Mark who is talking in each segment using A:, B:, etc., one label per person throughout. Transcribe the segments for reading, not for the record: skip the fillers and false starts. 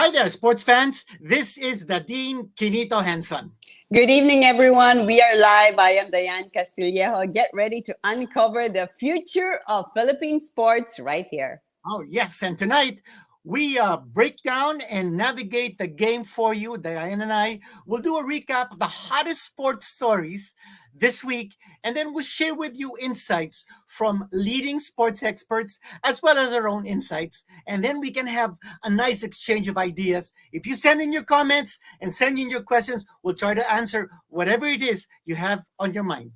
A: Hi there, sports fans. This is the Dean Quinito Henson.
B: Good evening, everyone. We are live. I am Dyan Castillejo. Get ready to uncover the future of Philippine sports right here.
A: Oh, yes. And tonight, we break down and navigate the game for you. Diane and I will do a recap of the hottest sports stories this week, and then we'll share with you insights from leading sports experts as well as our own insights. And then we can have a nice exchange of ideas. If you send in your comments and send in your questions, we'll try to answer whatever it is you have on your mind.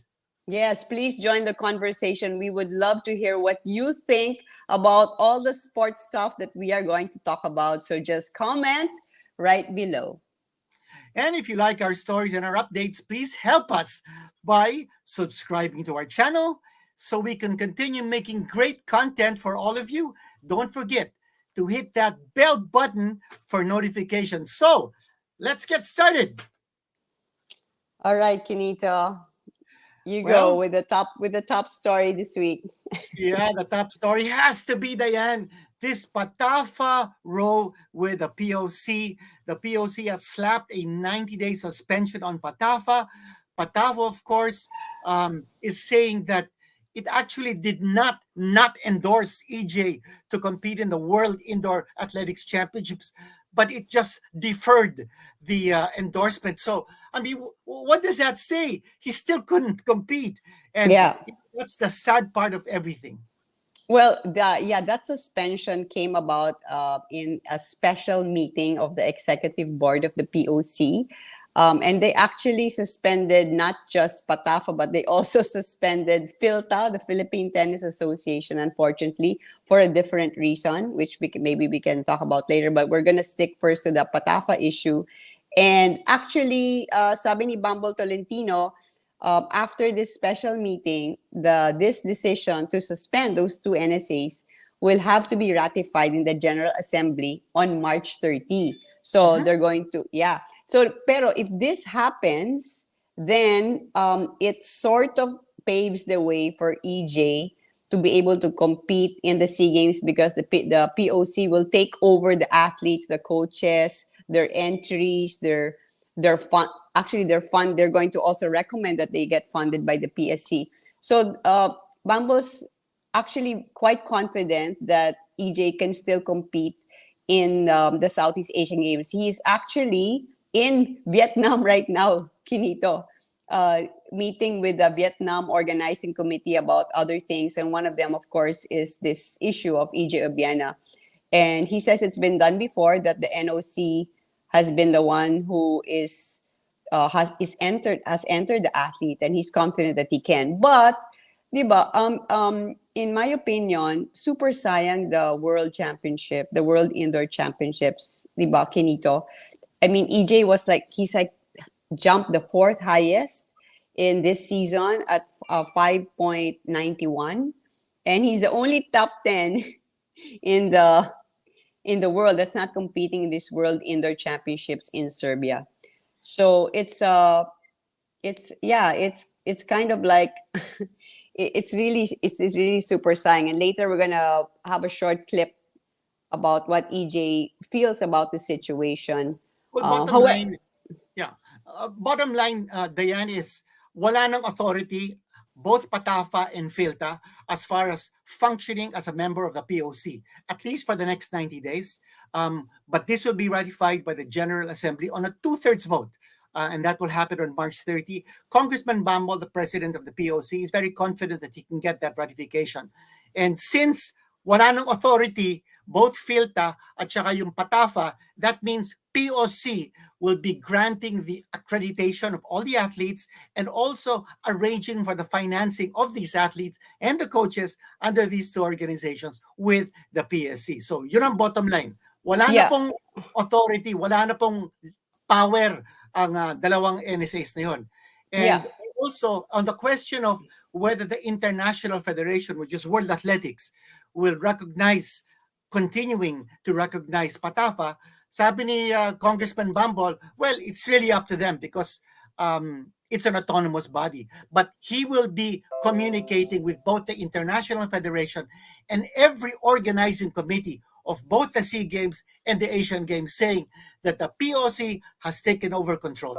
B: Yes, please join the conversation. We would love to hear what you think about all the sports stuff that we are going to talk about. So just comment right below.
A: And if you like our stories and our updates, please help us by subscribing to our channel so we can continue making great content for all of you. Don't forget to hit that bell button for notifications. So let's get started.
B: All right, Quinito. You
A: Well,
B: go with the top story this week.
A: Yeah, the top story has to be, Diane, this PATAFA row with the POC. The POC has slapped a 90-day suspension on PATAFA. PATAFA, of course, is saying that it actually did not endorse EJ to compete in the World Indoor Athletics Championships, but it just deferred the endorsement. So, I mean, what does that say? He still couldn't compete. And
B: Yeah.
A: that's the sad part of everything.
B: Well, that suspension came about in a special meeting of the executive board of the POC. And they actually suspended not just PATAFA, but they also suspended PHILTA, the Philippine Tennis Association, unfortunately, for a different reason, which maybe we can talk about later. But we're going to stick first to the PATAFA issue. And actually, sabi ni Bumble Tolentino, after this special meeting, this decision to suspend those two NSAs will have to be ratified in the General Assembly on March 30. So they're going to, yeah. So, pero if this happens, then it sort of paves the way for EJ to be able to compete in the SEA Games because the POC will take over the athletes, the coaches, their entries, their fund. Actually, they're going to also recommend that they get funded by the PSC. So Bumble's actually quite confident that EJ can still compete in the Southeast Asian Games. He's actually in Vietnam right now, Quinito, meeting with the Vietnam Organizing Committee about other things. And one of them, of course, is this issue of EJ Obiana. And he says it's been done before, that the NOC has been the one who has entered the athlete, and he's confident that he can. But, diba, in my opinion, super sayang the World Championship, the World Indoor Championships, diba, Quinito? I mean, EJ was he's jumped the fourth highest in this season at 5.91, and he's the only top 10 in the world that's not competing in this World Indoor Championships in Serbia. So it's kind of like it's really super saying. And later we're gonna have a short clip about what EJ feels about the situation.
A: Well, bottom line, Diane, is wala ng authority, both PATAFA and PHILTA, as far as functioning as a member of the POC, at least for the next 90 days. But this will be ratified by the General Assembly on a 2/3 vote. And that will happen on March 30. Congressman Bumble, the president of the POC, is very confident that he can get that ratification. And since wala ng authority, both PHILTA at saka yung PATAFA, that means POC will be granting the accreditation of all the athletes and also arranging for the financing of these athletes and the coaches under these two organizations with the PSC. So yun ang bottom line. Wala na pong authority, wala na pong power ang dalawang NSAs na yun. And also on the question of whether the International Federation, which is World Athletics, will continuing to recognize PATAFA, sabi ni Congressman Bumble, well, it's really up to them because it's an autonomous body. But he will be communicating with both the International Federation and every organizing committee of both the SEA Games and the Asian Games, saying that the POC has taken over control.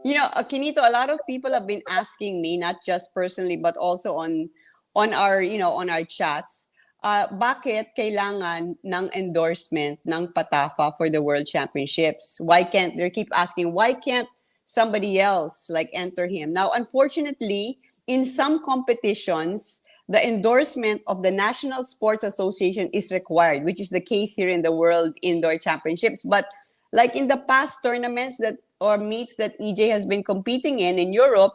B: You know, Kinito, a lot of people have been asking me, not just personally, but also on our, on our chats, bakit kailangan ng endorsement ng PATAFA for the World Championships? They keep asking, why can't somebody else like enter him? Now, unfortunately, in some competitions, the endorsement of the National Sports Association is required, which is the case here in the World Indoor Championships. But like in the past tournaments or meets that EJ has been competing in Europe,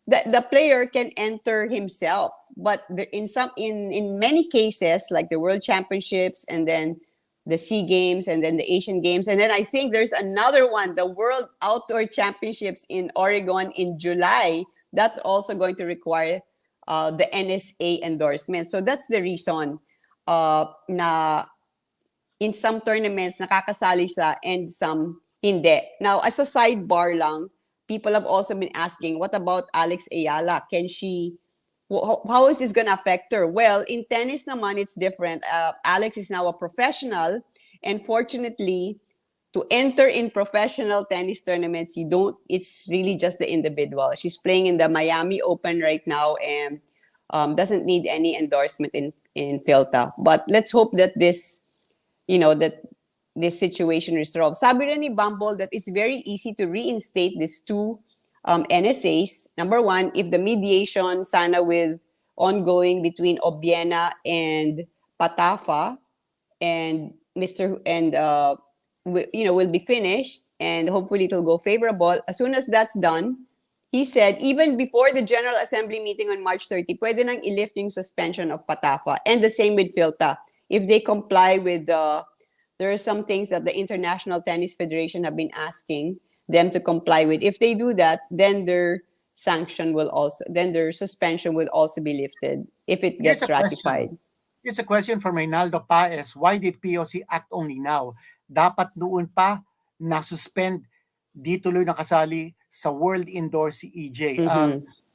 B: the player can enter himself. But in many cases, like the World Championships and then the SEA Games and then the Asian Games, and then I think there's another one, the World Outdoor Championships in Oregon in July, that's also going to require the NSA endorsement. So that's the reason na in some tournaments nakakasali siya and some hindi. Now, as a sidebar lang, people have also been asking, what about Alex Ayala? How is this going to affect her? Well, in tennis naman, it's different. Alex is now a professional, and fortunately, to enter in professional tennis tournaments, it's really just the individual. She's playing in the Miami Open right now and doesn't need any endorsement in FILTA. But let's hope that this situation resolves. Sabi rin ni Bumble that it's very easy to reinstate these two NSAs. Number one, if the mediation sana with ongoing between Obiena and PATAFA and will be finished, and hopefully it'll go favorable. As soon as that's done, he said, even before the General Assembly meeting on March 30, pwede nang i-lift yung suspension of PATAFA. And the same with FILTA. If they comply with there are some things that the International Tennis Federation have been asking them to comply with. If they do that, then their suspension will also be lifted if it gets ratified.
A: Here's a question from Reynaldo Paez. Why did POC act only now? Dapat noon pa na-suspend, di tuloy nakasali sa World Indoor si EJ.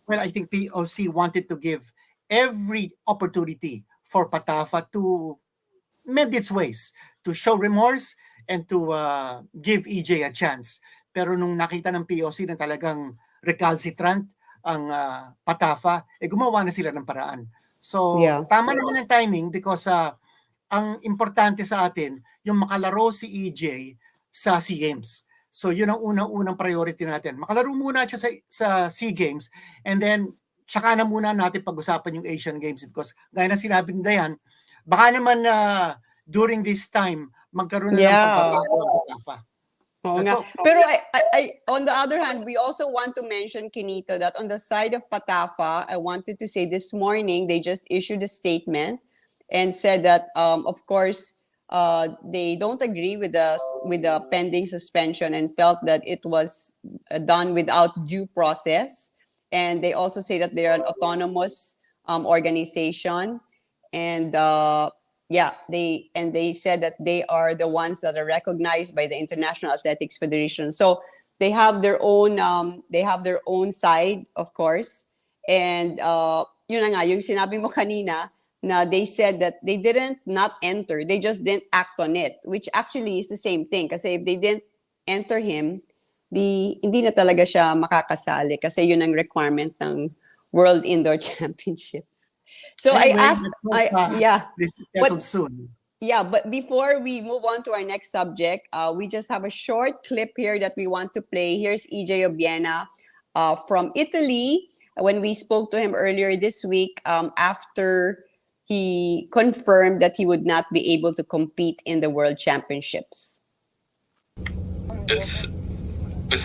A: Well, I think POC wanted to give every opportunity for PATAFA to mend its ways, to show remorse and to give EJ a chance. Pero nung nakita ng POC na talagang recalcitrant ang PATAFA, gumawa na sila ng paraan. So, tama naman ang timing because ang importante sa atin, yung makalaro si EJ sa SEA Games. So, yun ang unang priority natin. Makalaro muna siya sa SEA Games and then, tsaka na muna natin pag-usapan yung Asian Games because gaya na sinabi ni Dyan, baka naman during this time, magkaroon na ng pagbabago ang PATAFA.
B: Pero on the other hand, we also want to mention, Kinito, that on the side of PATAFA, I wanted to say this morning, they just issued a statement and said that, of course, they don't agree with the pending suspension and felt that it was done without due process. And they also say that they are an autonomous organization. And they said that they are the ones that are recognized by the International Athletics Federation. So they have their own side, of course. And yun na nga, yung sinabi mo kanina, na they said that they didn't not enter, they just didn't act on it, which actually is the same thing. Kasi if they didn't enter him, hindi na talaga siya makakasali kasi yun ang requirement ng World Indoor Championships. So
A: anyway, this is settled soon.
B: Yeah, but before we move on to our next subject, we just have a short clip here that we want to play. Here's EJ Obiena from Italy. When we spoke to him earlier this week, after he confirmed that he would not be able to compete in the World Championships.
C: It's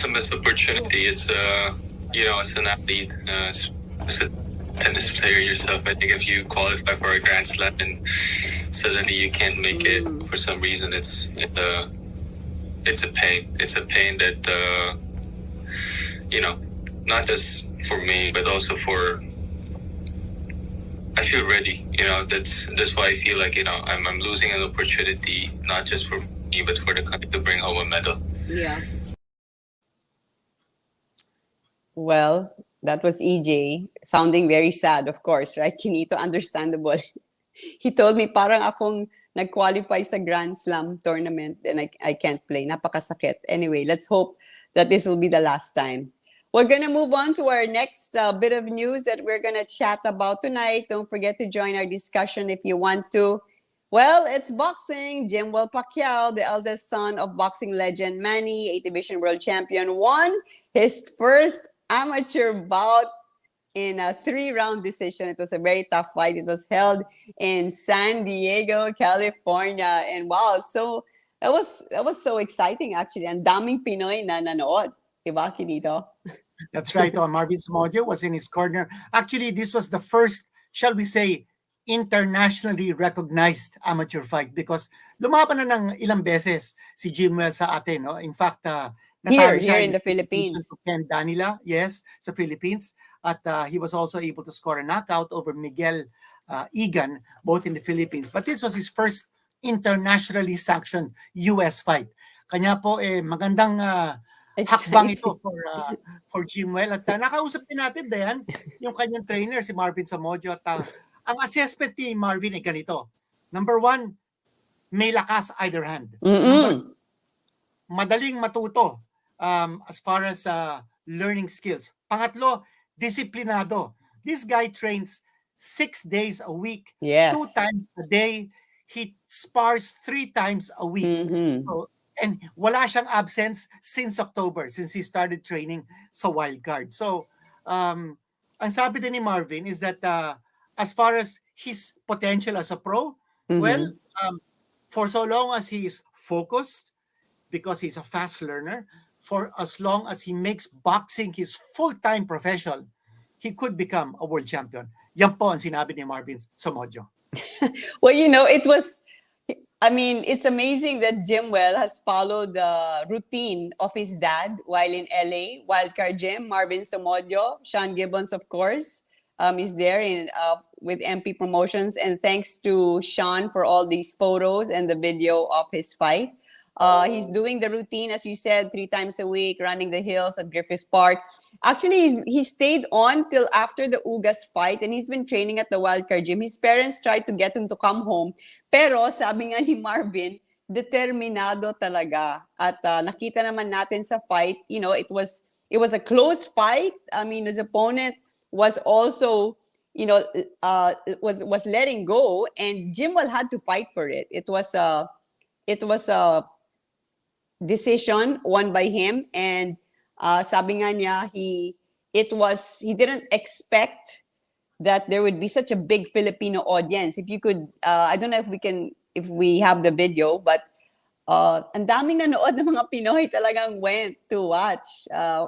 C: a missed opportunity. It's it's an athlete. It's a tennis player yourself. I think if you qualify for a Grand Slam and suddenly you can't make it for some reason, it's a pain. It's a pain that not just for me but also for. I feel ready. That's why I feel like I'm losing an opportunity not just for me but for the country to bring home a medal.
B: Yeah. Well, that was EJ, sounding very sad, of course, right? Kinito, understandable. He told me, parang akong nag-qualify sa Grand Slam tournament and I can't play. Napakasakit. Anyway, let's hope that this will be the last time. We're going to move on to our next bit of news that we're going to chat about tonight. Don't forget to join our discussion if you want to. Well, it's boxing. Jimwell Pacquiao, the eldest son of boxing legend Manny, 8th Division World Champion, won his first amateur bout in a 3-round decision. It was a very tough fight. It was held in San Diego, California. And wow, so that was so exciting actually. Ang daming Pinoy na nanood. Diba, Kinito?
A: That's right. Marvin Samodio was in his corner. Actually, this was the first, shall we say, internationally recognized amateur fight because lumaban na ng ilang beses si Jimwell sa atin. No? In fact,
B: here in the Philippines.
A: Ken Danila, yes, sa Philippines. At he was also able to score a knockout over Miguel Egan, both in the Philippines. But this was his first internationally sanctioned US fight. Kanya po, magandang hakbang ito for Jimwell. At nakausap din natin, Dyan, yung kanyang trainer, si Marvin Samodio. At ang assessment ni Marvin ay ganito. Number 1, may lakas either hand. Madaling matuto as far as learning skills. Pangatlo, disiplinado. This guy trains 6 days a week,
B: yes.
A: 2 times a day. He spars 3 times a week. So, and wala siyang absence since October, since he started training sa wildcard. So, ang sabi din ni Marvin is that as far as his potential as a pro, well, for so long as he is focused, because he's a fast learner, for as long as he makes boxing his full-time profession, he could become a world champion. Yan po ang sinabi ni Marvin Samodio.
B: Well, it's amazing that Jimwell has followed the routine of his dad while in LA. Wildcard Jim, Marvin Samodio, Sean Gibbons, of course, is there with MP Promotions. And thanks to Sean for all these photos and the video of his fight. He's doing the routine, as you said, 3 times a week, running the hills at Griffith Park. Actually, he stayed on till after the Ugas fight and he's been training at the Wildcard Gym. His parents tried to get him to come home. Pero sabi nga ni Marvin, determinado talaga. At nakita naman natin sa fight, it was a close fight. I mean, his opponent was also, was letting go, and Jimwell had to fight for it. It was a decision won by him, and sabi nga niya, he didn't expect that there would be such a big Filipino audience. If you could, I don't know if we have the video, but ang daming nanood ng mga Pinoy talagang went to watch.
A: And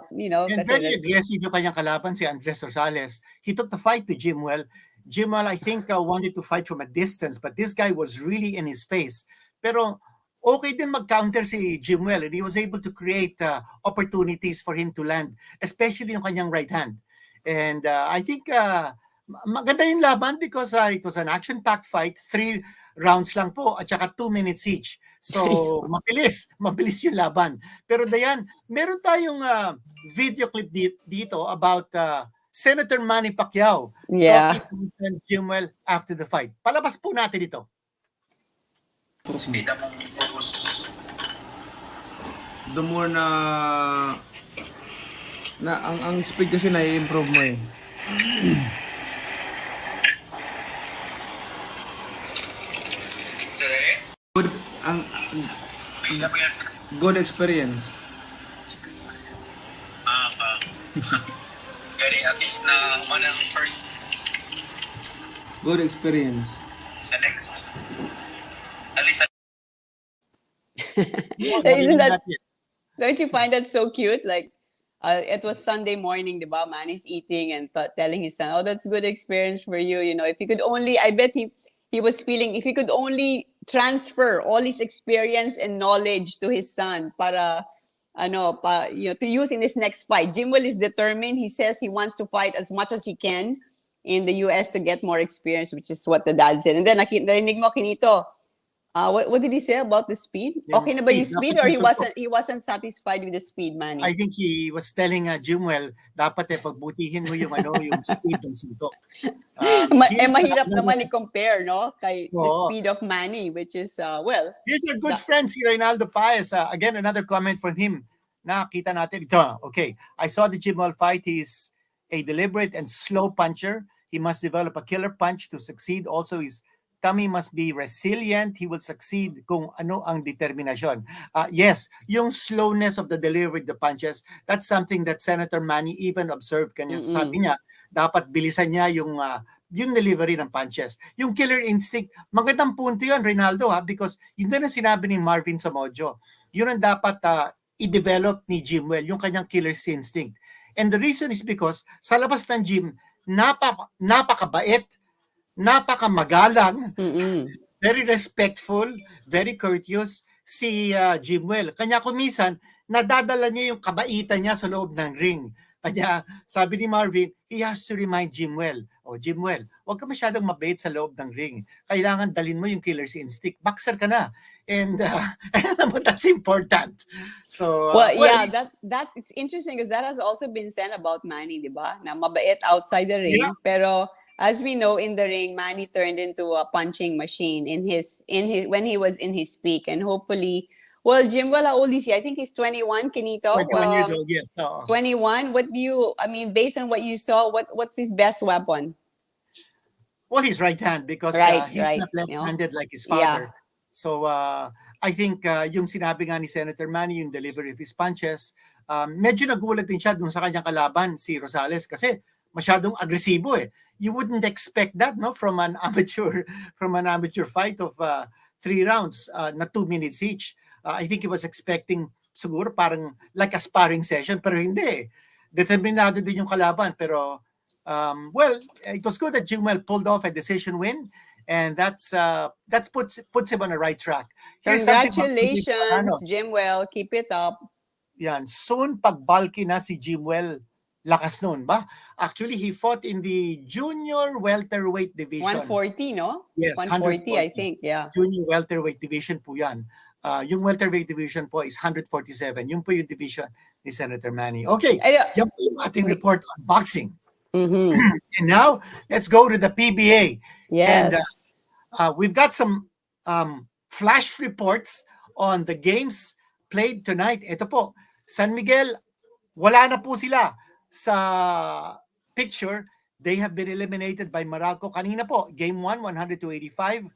A: very aggressive yung kanyang kalaban, si Andres Rosales. He took the fight to Jimwell. Jimwell, I think, wanted to fight from a distance, but this guy was really in his face. Pero okay din mag-counter si Jimwell, and he was able to create opportunities for him to land, especially yung kanyang right hand. And I think maganda yung laban because it was an action-packed fight, 3 rounds lang po, at saka 2 minutes each. So, mabilis yung laban. Pero Dayan, meron tayong video clip dito about Senator Manny Pacquiao talking to Jimwell after the fight. Palabas po natin ito.
D: The more na ang speed kasi na-improve mo eh. Good experience.
C: Gani at least na humana ang first
D: Good experience.
C: sa next. At least
B: Isn't that, don't you find that so cute? Like, it was Sunday morning, diba? Man is eating and telling his son, "Oh, that's a good experience for you. If he could only," I bet he was feeling, if he could only transfer all his experience and knowledge to his son para, to use in his next fight. Jimwell is determined. He says he wants to fight as much as he can in the US to get more experience, which is what the dad said. And then, narinig mo, Kinito, What did he say about the speed?
A: Yung
B: Okay na ba yung
A: speed,
B: speed,
A: dapat
B: or he
A: yung
B: wasn't satisfied with the speed, Manny?
A: I think he was telling Jimwell, dapat pagbutihin mo yung yung speed ng suntok.
B: Mahirap naman i-compare, no? Kay the
A: Oo.
B: speed of Manny, which is, well,
A: Here's our good
B: the-
A: friend si Reynaldo Paez. Again, another comment from him. Nakita natin ito. Okay, I saw the Jimwell fight. He's a deliberate and slow puncher. He must develop a killer punch to succeed. Also, his tummy must be resilient. He will succeed kung ano ang determinasyon. Yes, yung slowness of the delivery of the punches, that's something that Senator Manny even observed. Kanya sabi niya, dapat bilisan niya yung delivery ng punches. Yung killer instinct, magandang punto yun, Reynaldo, because yun din ang sinabi ni Marvin Samodio. Yun ang dapat i-develop ni Jimwell, yung kanyang killer instinct. And the reason is because sa labas ng gym, napakabait, napakamagalang, very respectful, very courteous si Jimwell. Kanya kumisan, nadadala niya yung kabaitan niya sa loob ng ring. Kanya sabi ni Marvin, he has to remind Jimwell, Jimwell, huwag ka masyadong mabait sa loob ng ring. Kailangan dalin mo yung killer's instinct. Boxer ka na. And that's important. So,
B: yeah, that it's interesting because that has also been said about Manny, di ba? Na mabait outside the ring,
A: Yeah.
B: pero as we know, in the ring, Manny turned into a punching machine in his when he was in his peak, and hopefully, well, Jimwell, how old is he? I think he's 21, Kenito.
A: 21 years old, yes.
B: 21. Based on what you saw, what's his best weapon?
A: Well, he's right hand because he's not left-handed like his father.
B: Yeah.
A: So I think yung sinabi nga ni Senator Manny, yung delivery of his punches, medyo nagulat din siya dun sa kanyang kalaban, si Rosales, kasi masyadong agresibo eh. You wouldn't expect that, no, from an amateur fight of 3 rounds na 2 minutes each. I think he was expecting siguro parang like a sparring session, pero hindi. Determinado din yung kalaban, pero well, it was good that Jimwell pulled off a decision win, and that puts him on the right track.
B: Congratulations, Jimwell. Keep it up.
A: Yan. Soon, pag-bulky na si Jimwell, lakas nun ba? Actually, he fought in the junior welterweight division.
B: 140, no?
A: Yes,
B: 140, I think, yeah.
A: Junior welterweight division po yan. Yung welterweight division po is 147. Yung po yung division ni Senator Manny. Okay, yan po yung ating report on boxing. And now, let's go to the PBA.
B: Yes.
A: And we've got some flash reports on the games played tonight. Ito po, San Miguel, wala na po sila sa picture. They have been eliminated by Meralco. Kanina po, game 1, 100-85.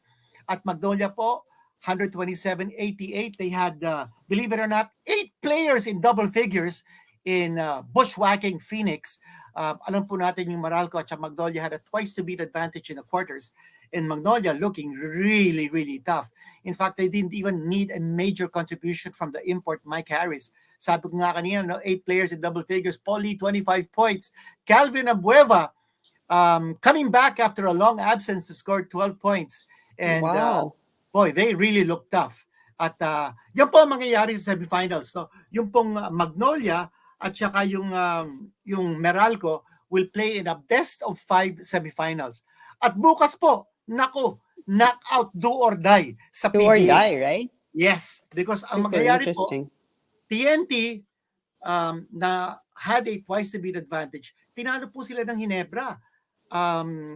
A: At Magnolia po, 127-88. They had, believe it or not, 8 players in double figures in bushwhacking Phoenix. Alam po natin yung Meralco at Magnolia had a twice-to-beat advantage in the quarters. And Magnolia looking really, really tough. In fact, they didn't even need a major contribution from the import Mike Harris. Sabi ko nga kanina, 8 players in double figures. Paulie, 25 points. Calvin Abueva, coming back after a long absence to score 12 points. And boy, they really look tough. At yan po ang mangyayari sa semifinals. So, yung pong Magnolia at saka yung Meralco will play in a best of 5 semifinals. At bukas po, knockout, do or die sa PBA.
B: Do or die, right?
A: Yes, because ang
B: Super
A: mangyayari po,
B: interesting.
A: TNT na had a twice-to-beat advantage, tinalo po sila ng Ginebra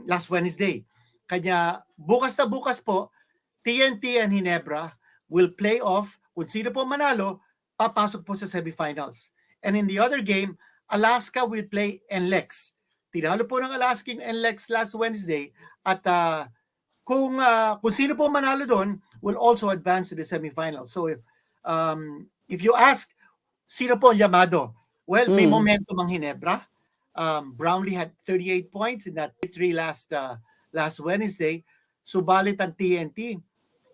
A: last Wednesday. Kanya bukas na bukas po, TNT and Ginebra will play off. Kung sino po manalo, papasok po sa semifinals. And in the other game, Alaska will play NLEX. Tinalo po ng Alaska yung NLEX last Wednesday. At kung sino po manalo doon, will also advance to the semifinals. So if you ask, sino po ang yamado? Well, may momentum ang Ginebra. Brownlee had 38 points in that victory last Wednesday. Subalit ang TNT,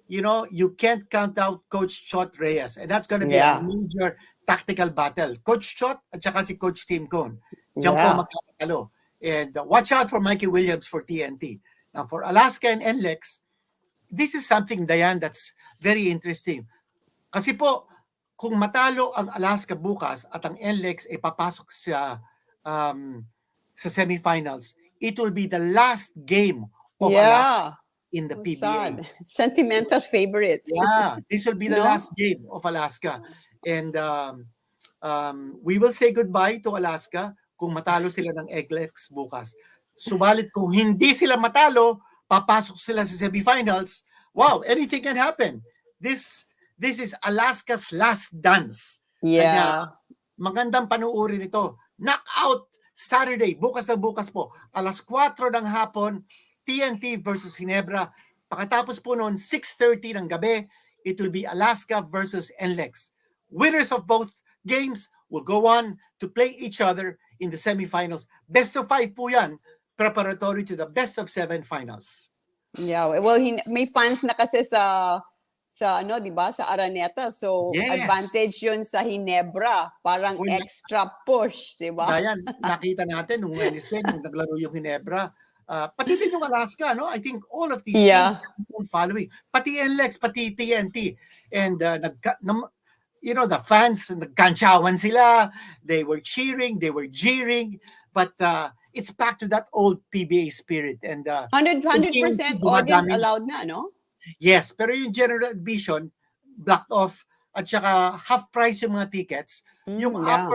A: you can't count out Coach Chot Reyes. And that's going to be a major tactical battle. Coach Chot at saka si Coach Tim Cone. Diyan po magkakalo. And watch out for Mikey Williams for TNT. Now, for Alaska and NLEX, this is something, Dyan, that's very interesting. Kasi po, kung matalo ang Alaska bukas at ang NLEX ay papasok sa semifinals, it will be the last game of Alaska in the
B: Oh,
A: PBA.
B: sad. Sentimental favorite.
A: Yeah, this will be the
B: No?
A: last game of Alaska. And we will say goodbye to Alaska kung matalo sila ng Egglex bukas. Subalit kung hindi sila matalo, papasok sila sa semifinals. Wow, anything can happen. This is Alaska's last dance. Kaya
B: Yeah.
A: magandang panuorin ito. Knockout Saturday, bukas na bukas po. Alas 4 ng hapon, TNT versus Ginebra. Pagkatapos po noon, 6:30 ng gabi, it will be Alaska versus NLEX. Winners of both games will go on to play each other in the semifinals. Best of 5 po yan, preparatory to the best of 7 finals.
B: Yeah, well, may fans na kasi sa ano, 'di ba, sa Araneta. So,
A: Yes.
B: advantage 'yun sa Ginebra, parang
A: Well,
B: extra push, 'di ba?
A: Dayan, nakita natin nung Wednesday, nung naglaro yung Ginebra, pati din yung Alaska, no? I think all of these
B: Yeah.
A: teams have been following. Pati NLEX, pati TNT. And the fans, nagkantsawan sila, they were cheering, they were jeering, but it's back to that old PBA spirit. And
B: 100% audience allowed na, no?
A: yes, pero yung general admission, blocked off, at saka half price yung mga tickets. Yung
B: Yeah.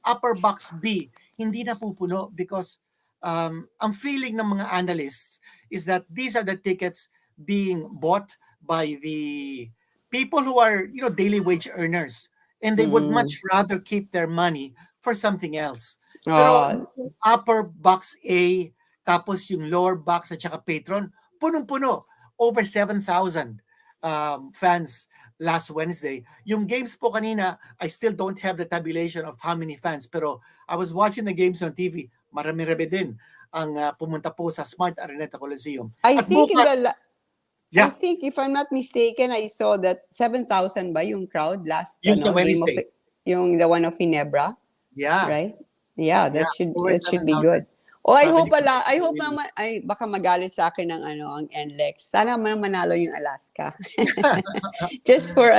A: upper box B, hindi na pupuno because ang feeling ng mga analysts is that these are the tickets being bought by the people who are, daily wage earners, and they would much rather keep their money for something else. Pero yung upper box A, tapos yung lower box at saka patron, punong-puno. Over 7,000 fans last Wednesday. Yung games po kanina, I still don't have the tabulation of how many fans, pero I was watching the games on TV. Marami-rami din ang pumunta po sa Smart Araneta Coliseum.
B: I
A: At
B: think
A: bukas-
B: I think if I'm not mistaken, I saw that 7,000 ba yung crowd last
A: Yung sa
B: game of
A: Wednesday.
B: yung the one of Ginebra,
A: Yeah.
B: right? Yeah,
A: Yeah, over
B: that should be
A: 7,000.
B: good. Oh, I
A: Sabi
B: hope
A: ni-
B: naman baka magalit sa akin ng ang NLEX. Sana manalo yung Alaska. Just for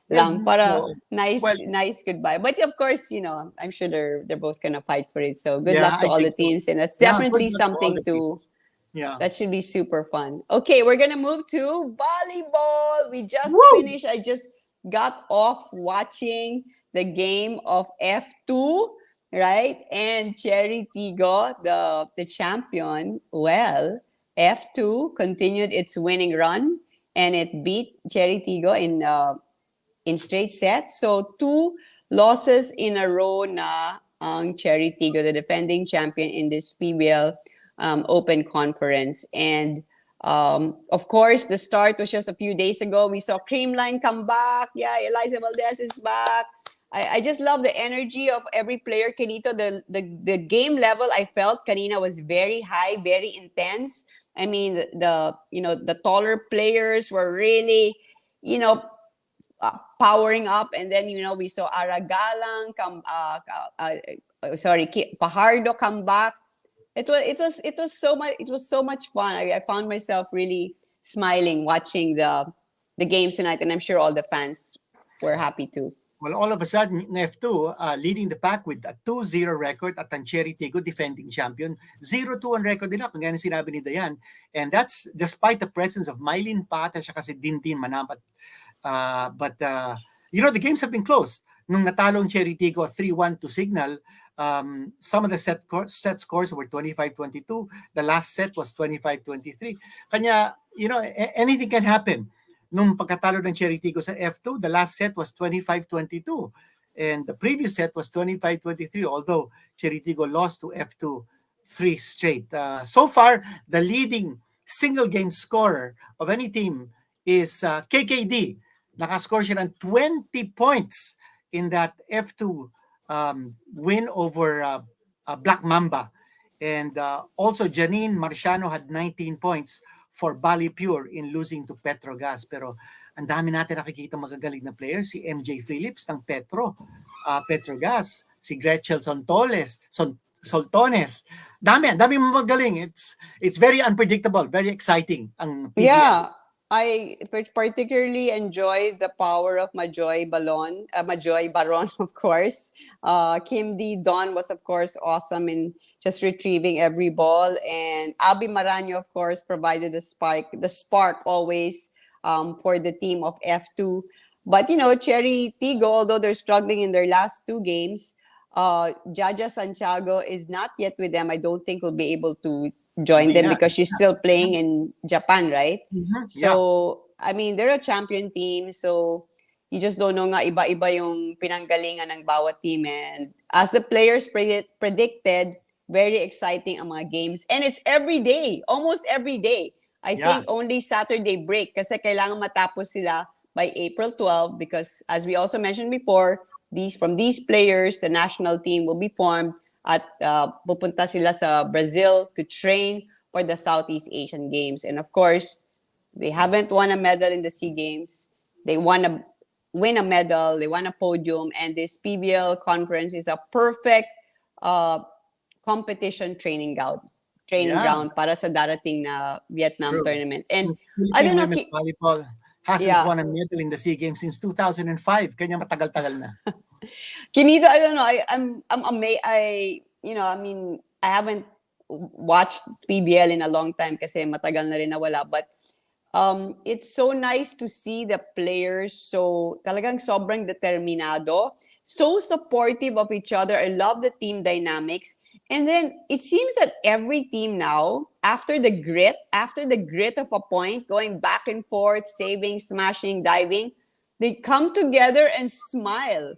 B: lang para
A: no.
B: nice
A: Well-
B: nice goodbye. But of course, I'm sure they're both gonna fight for it. So good
A: Yeah,
B: luck to
A: I
B: all the
A: think so.
B: teams, and it's
A: Yeah,
B: definitely
A: good luck to all
B: something
A: the
B: to
A: teams. Yeah.
B: that should be super fun. Okay, we're gonna move to volleyball. We just
A: Woo!
B: finished. I just got off watching the game of F2, right? And Cherry Tigo, the champion. Well, F2 continued its winning run, and it beat Cherry Tigo in straight sets. So 2 losses in a row na ang Cherry Tigo, the defending champion in this PBL Open Conference. And of course, the start was just a few days ago. We saw Creamline come back. Yeah, Eliza Valdez is back. I just love the energy of every player, Kenito. The game level I felt kanina was very high, very intense. I mean, the taller players were really, powering up, and then we saw Aragalang Pajardo come back. It was so much fun. I found myself really smiling watching the games tonight, and I'm sure all the fans were happy too.
A: Well, all of a sudden, F2 leading the pack with a 2-0 record at ang Cherry Tigo, defending champion. 0-2 ang record nila, kung gano'n sinabi ni Dyan. And that's despite the presence of Mylene Pat at saka si Dintin Manapat. But the games have been close. Nung natalo ang Cherry Tigo 3-1 to Signal, some of the set scores were 25-22. The last set was 25-23. Kanya, anything can happen. Nung pagkatalo ng Cherry Tigo sa F2, the last set was 25-22. And the previous set was 25-23, although Cherry Tigo lost to F2 3 straight. So far, the leading single game scorer of any team is KKD. Nakascore siya ng 20 points in that F2 win over Black Mamba. And also Janine Marciano had 19 points for Bali Pure in losing to Petrogas. Pero ang dami natin nakikita magagaling na players. Si MJ Phillips ng Petrogas. Si Gretchen Soltones. Dami magaling. It's very unpredictable, very exciting ang PBL.
B: Yeah, I particularly enjoy the power of Majoy Baron, of course. Kim D. Dawn was, of course, awesome, and just retrieving every ball. And Abby Maranyo, of course, provided the spark always for the team of F2. But, Cherry Tigo, although they're struggling in their last 2 games, Jaja Santiago is not yet with them. I don't think will be able to join them because she's still playing in Japan, right?
A: Mhm.
B: So, I mean, they're a champion team. So, you just don't know nga iba-iba yung pinanggalingan ng bawat team. And as the players predicted, very exciting ang mga games. And it's every day, almost every day. I think only Saturday break kasi kailangan matapos sila by April 12 because as we also mentioned before, from these players, the national team will be formed at pupunta sila sa Brazil to train for the Southeast Asian Games. And of course, they haven't won a medal in the SEA Games. They want to win a medal, they want a podium, and this PBL conference is a perfect competition training ground para sa darating na Vietnam tournament. And I don't know,
A: women's volleyball hasn't won a medal in the SEA Games since 2005. Kanya matagal-tagal na.
B: Kinito, I don't know. I'm amazed. I haven't watched PBL in a long time kasi matagal na rin nawala. But it's so nice to see the players so talagang sobrang determinado, so supportive of each other. I love the team dynamics. And then it seems that every team now, after the grit of a point, going back and forth, saving, smashing, diving, they come together and smile.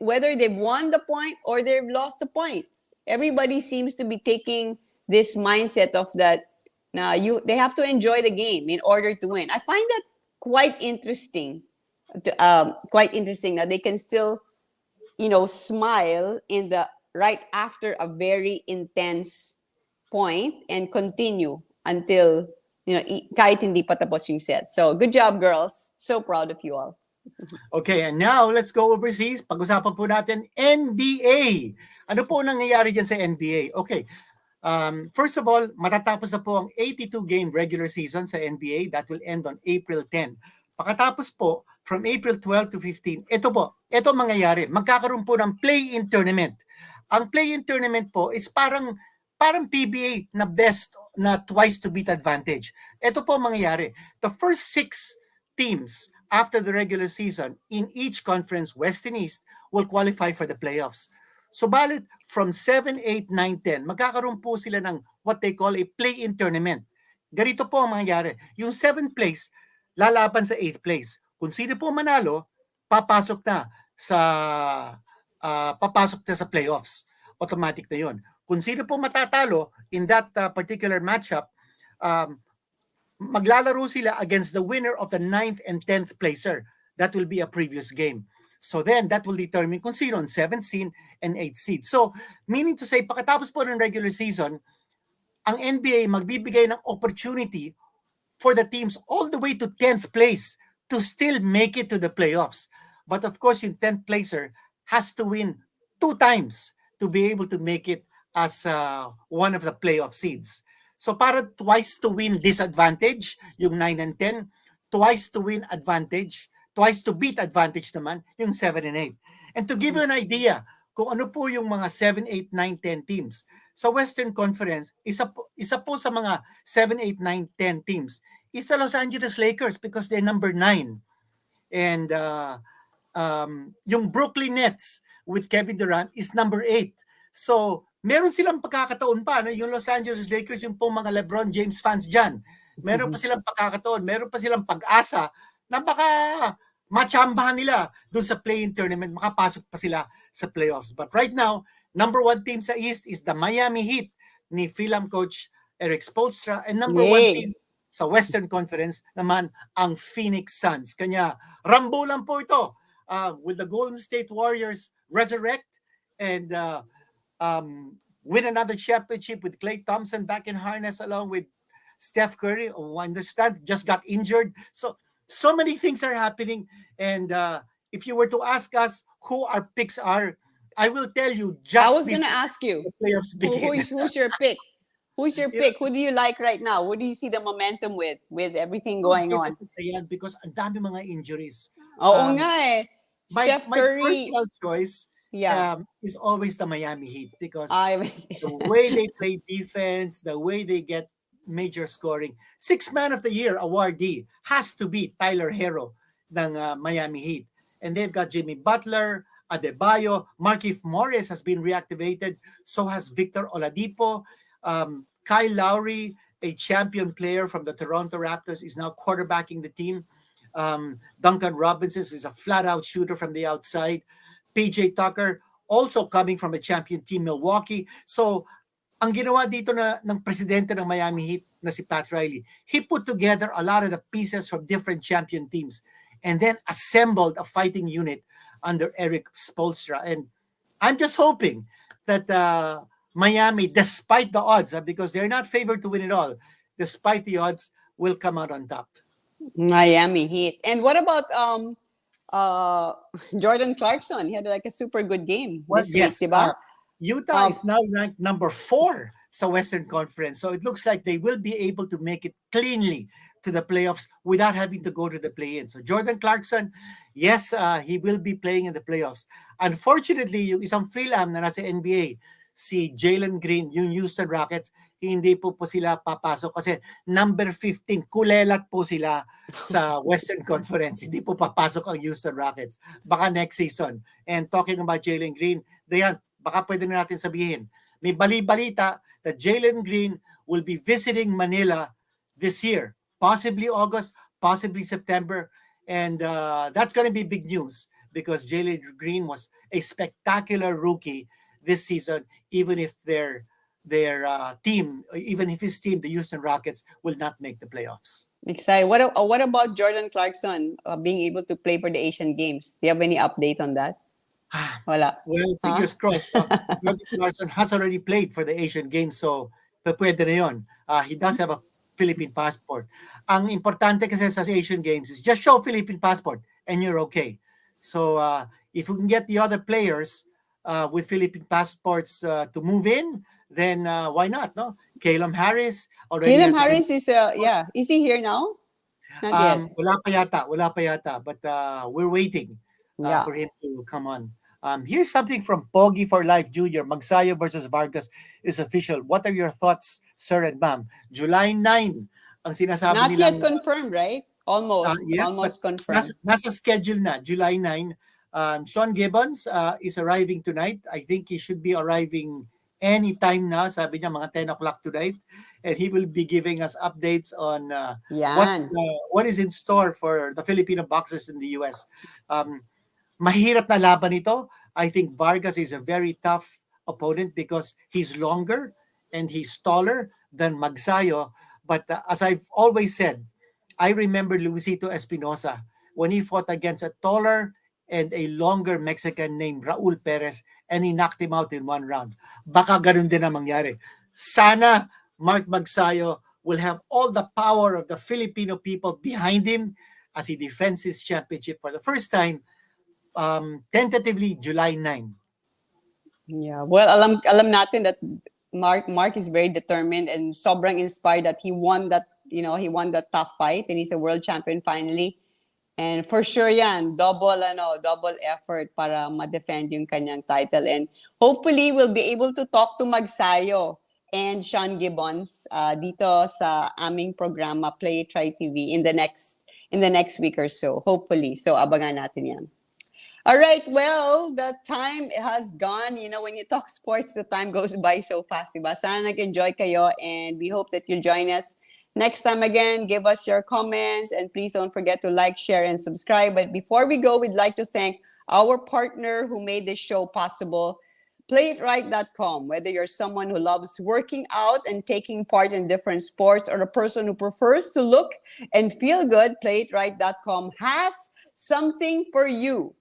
B: Whether they've won the point or they've lost the point, everybody seems to be taking this mindset of that. They have to enjoy the game in order to win. I find that quite interesting. That they can still, smile right after a very intense point and continue until kahit hindi pa tapos yung set. So good job, girls. So proud of you all.
A: Okay, and now let's go overseas. Pag-usapan po natin NBA. Ano po nangyayari dyan sa NBA? Okay. First of all, matatapos na po ang 82-game regular season sa NBA. That will end on April 10. Pagkatapos po, from April 12 to 15, ito mangyayari. Magkakaroon po ng play-in tournament. Ang play-in tournament po is parang PBA na best na twice to beat advantage. Ito po mangyayari. The first 6 teams after the regular season in each conference, West and East, will qualify for the playoffs. Subalit, from 7, 8, 9, 10, magkakaroon po sila ng what they call a play-in tournament. Ganito po ang mangyayari. Yung 7th place, lalaban sa 8th place. Kung sino po manalo, papasok na sa playoffs. Automatic na yon. Kung sino po matatalo in that particular matchup, maglalaro sila against the winner of the 9th and 10th placer. That will be a previous game. So then, that will determine kung sino ang 7th seed and 8th seed. So, meaning to say, pagkatapos po ng regular season, ang NBA magbibigay ng opportunity for the teams all the way to 10th place to still make it to the playoffs. But of course, yung 10th placer has to win 2 times to be able to make it as one of the playoff seeds. So para twice to win disadvantage, yung 9 and 10, twice to win advantage, twice to beat advantage naman, yung 7 and 8. And to give you an idea kung ano po yung mga 7, 8, 9, 10 teams, sa Western Conference, isa po sa mga 7, 8, 9, 10 teams is the Los Angeles Lakers because they're number 9. And yung Brooklyn Nets with Kevin Durant is number 8. So, meron silang pagkakataon pa, yung Los Angeles Lakers, yung pong mga LeBron James fans dyan. Meron pa silang pagkakataon, meron pa silang pag-asa na baka machambahan nila dun sa play-in tournament, makapasok pa sila sa playoffs. But right now, number 1 team sa East is the Miami Heat ni Philam coach Eric Spoelstra, and number 1 team sa Western Conference naman ang Phoenix Suns. Kanya, rambo lang po ito. Will the Golden State Warriors resurrect and win another championship with Klay Thompson back in harness along with Steph Curry, who I understand just got injured. So many things are happening. And if you were to ask us who our picks are, I will tell you just
B: I was going to ask you, who's your pick? Who's your pick? Who do you like right now? What do you see the momentum with everything going on?
A: Because ang dami mga injuries.
B: Oo nga eh.
A: My
B: Steph Curry.
A: personal choice
B: Yeah.
A: is always the Miami Heat because
B: I
A: the way they play defense, the way they get major scoring. Sixth Man of the Year awardee has to be Tyler Hero ng Miami Heat. And they've got Jimmy Butler, Adebayo, Markieff Morris has been reactivated. So has Victor Oladipo. Kyle Lowry, a champion player from the Toronto Raptors, is now quarterbacking the team. Duncan Robinson is a flat-out shooter from the outside. PJ Tucker, also coming from a champion team, Milwaukee. So, ang ginawa dito ng presidente ng Miami Heat na si Pat Riley, he put together a lot of the pieces from different champion teams and then assembled a fighting unit under Eric Spoelstra. And I'm just hoping that Miami, despite the odds, because they're not favored to win it all, despite the odds, will come out on top.
B: Miami Heat. And what about Jordan Clarkson? He had like a super good game this week, diba?
A: Utah is now ranked number 4 sa Western Conference. So it looks like they will be able to make it cleanly to the playoffs without having to go to the play-in. So Jordan Clarkson, yes, he will be playing in the playoffs. Unfortunately, yung isang Phil-Am na nasa NBA, si Jalen Green, yung Houston Rockets, hindi po sila papasok kasi number 15, kulelat po sila sa Western Conference. Hindi po papasok ang Houston Rockets. Baka next season. And talking about Jalen Green, Dyan, baka pwede na natin sabihin, may bali-balita that Jalen Green will be visiting Manila this year. Possibly August, possibly September. And that's going to be big news because Jalen Green was a spectacular rookie this season, even if their team, even if his team, the Houston Rockets, will not make the playoffs.
B: Excited. What about Jordan Clarkson being able to play for the Asian Games? Do you have any update on that? Wala.
A: Well, fingers crossed. Jordan Clarkson has already played for the Asian Games, so pwede na yun. He does have a Philippine passport. Ang importante kasi sa Asian Games is just show Philippine passport and you're okay. So if we can get the other players with Philippine passports to move in, then why not? No, Caleb Harris already.
B: Caleb Harris is Is he here now? Not yet.
A: Wala pa yata. But we're waiting for him to come on. Here's something from Pogi for Life Jr. Magsayo versus Vargas is official. What are your thoughts, sir and ma'am? July 9 ang sinasabi
B: Not
A: nilang,
B: yet confirmed, right? Almost.
A: yes,
B: Almost confirmed.
A: nasa schedule na, July 9. Sean Gibbons is arriving tonight. I think he should be arriving anytime now. Sabi niya mga 10 o'clock tonight. And he will be giving us updates on what is in store for the Filipino boxers in the US. Mahirap na laban ito. I think Vargas is a very tough opponent because he's longer and he's taller than Magsayo. But as I've always said, I remember Luisito Espinosa when he fought against a taller and a longer Mexican named Raul Perez and he knocked him out in one round. Baka ganun din ang mangyari. Sana Mark Magsayo will have all the power of the Filipino people behind him as he defends his championship for the first time, tentatively July 9.
B: Yeah. Well, alam natin that Mark is very determined and sobrang inspired that he won that tough fight and he's a world champion finally. And for sure yan, double effort para ma-defend yung kanyang title. And hopefully we'll be able to talk to Magsayo and Sean Gibbons dito sa aming programa Play It Right TV in the next week or so. Hopefully. So abangan natin yan. All right, well, the time has gone. You know, when you talk sports, the time goes by so fast, diba? Sana nag-enjoy kayo and we hope that you'll join us next time again. Give us your comments and please don't forget to like, share, and subscribe. But before we go, we'd like to thank our partner who made this show possible, PlayItRight.com. Whether you're someone who loves working out and taking part in different sports or a person who prefers to look and feel good, PlayItRight.com has something for you.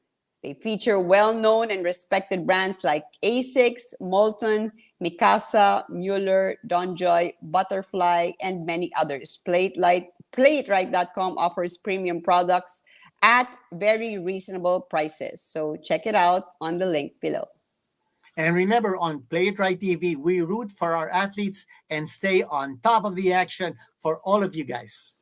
B: They feature well-known and respected brands like Asics, Molton, Mikasa, Mueller, Donjoy, Butterfly, and many others. PlayItRight.com offers premium products at very reasonable prices. So check it out on the link below.
A: And remember, on Play It Right TV, we root for our athletes and stay on top of the action for all of you guys.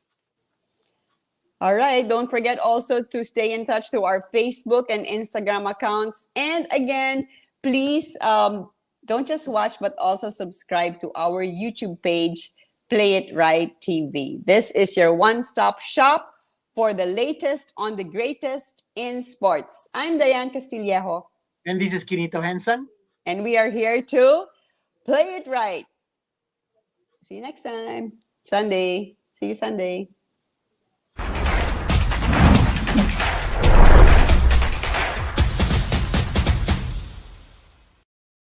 B: All right. Don't forget also to stay in touch through our Facebook and Instagram accounts. And again, please don't just watch, but also subscribe to our YouTube page, Play It Right TV. This is your one-stop shop for the latest on the greatest in sports. I'm Dyan Castillejo,
A: And this is Kinito Henson.
B: and we are here to play it right. See you next time. Sunday. See you Sunday.